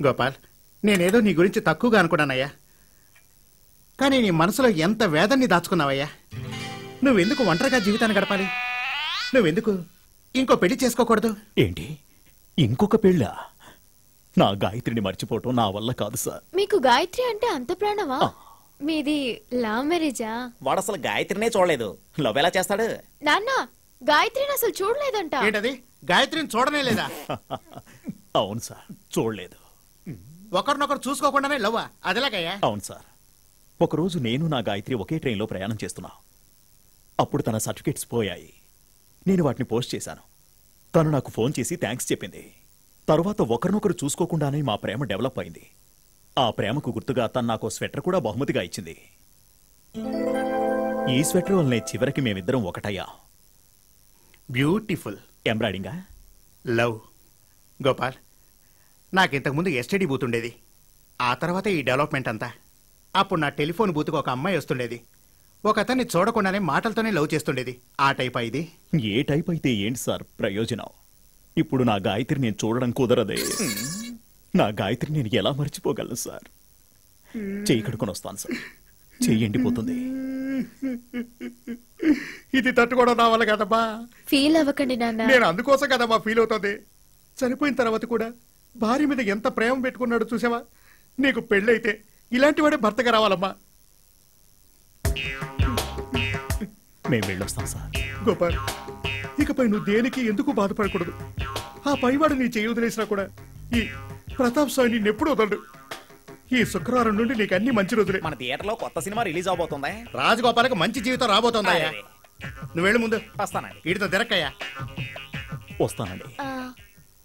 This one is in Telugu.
గోపాల్, నేనేదో నీ గురించి తక్కువగా అనుకున్నానయ్యా. కానీ నీ మనసులో ఎంత వేదన్ని దాచుకున్నావయ్యా. నువ్వెందుకు ఒంటరిగా జీవితాన్ని గడపాలి? నువ్వెందుకు ఇంకో పెళ్లి చేసుకోకూడదు? ఏంటి, ఇంకొక పెళ్ళా? నా గాయత్రిని మర్చిపోవటం నా వల్ల కాదు సార్. మీకు గాయత్రి అంటే అంత ప్రాణమా? మీది లవ్ మ్యారేజా? వాడు అసలు గాయత్రినే చూడలేదు, లవ్ ఎలా చేస్తాడు? నాన్న, గాయత్రిని అసలు చూడలేదంట. ఏంటది? గాయత్రిని చూడనే లేదా? అవును సార్, చూడలేదు. ఒకరినొకరు చూసుకోకుండానే లవ్వా? అదిలాగయ్యా? అవును సార్. ఒకరోజు నేను నా గాయత్రి ఒకే ట్రైన్లో ప్రయాణం చేస్తున్నా. అప్పుడు తన సర్టిఫికేట్స్ పోయాయి. నేను వాటిని పోస్ట్ చేశాను. తను నాకు ఫోన్ చేసి థ్యాంక్స్ చెప్పింది. తరువాత ఒకరినొకరు చూసుకోకుండానే మా ప్రేమ డెవలప్ అయింది. ఆ ప్రేమకు గుర్తుగా తను నాకు స్వెటర్ కూడా బహుమతిగా ఇచ్చింది. ఈ స్వెటర్ వల్లనే చివరికి మేమిద్దరం ఒకటయ్యా. బ్యూటిఫుల్. ఎంబ్రాయిడింగా? లవ్. గోపాల్, నాకింతకుముందు ఎస్టీడీ బూత్ ఉండేది. ఆ తర్వాత ఈ డెవలప్మెంట్ అంతా. అప్పుడు నా టెలిఫోన్ బూత్కు ఒక అమ్మాయి వస్తుండేది. ఒక అతన్ని చూడకుండానే మాటలతోనే లవ్ చేస్తుండేది. ఆ టైప్ ఇది. ఏ టైప్ అయితే ఏంటి సార్ ప్రయోజనం? ఇప్పుడు నా గాయత్రి నేను చూడడం కుదరదే. నా గాయత్రి నేను ఎలా మర్చిపోగలను సార్? చెయ్యి కడుకొని వస్తాను సార్. చెయ్యి ఎండిపోతుంది. ఇది తట్టుకోవడం నా వల్ల కదమ్మా. ఫీల్ అవ్వకండి నాన్న. నేను అందుకోసం కదమ్మా ఫీల్ అవుతుంది. చనిపోయిన తర్వాత కూడా భార్య మీద ఎంత ప్రేమ పెట్టుకున్నాడు చూసావా? నీకు పెళ్ళైతే ఇలాంటి వాడే భర్తగా రావాలమ్మా. మేము వెళ్ళొస్తాం సార్. గోపాల్, ఇకపై నువ్వు దేనికి ఎందుకు బాధపడకూడదు. ఆ పైవాడు నీ చేయి వదిలేసినా కూడా ఈ ప్రతాప్ స్వామి నిన్నెప్పుడు వదలడు. ఈ శుక్రవారం నుండి నీకు అన్ని మంచి రోజులే. మన థియేటర్లో కొత్త సినిమా రిలీజ్ అవబోతుందా? రాజగోపాలకు మంచి జీవితం రాబోతుందా? నువ్వు వెళ్ళు ముందు. వస్తానండి. వీటితో తిరక్కయ్యా. వస్తానండి.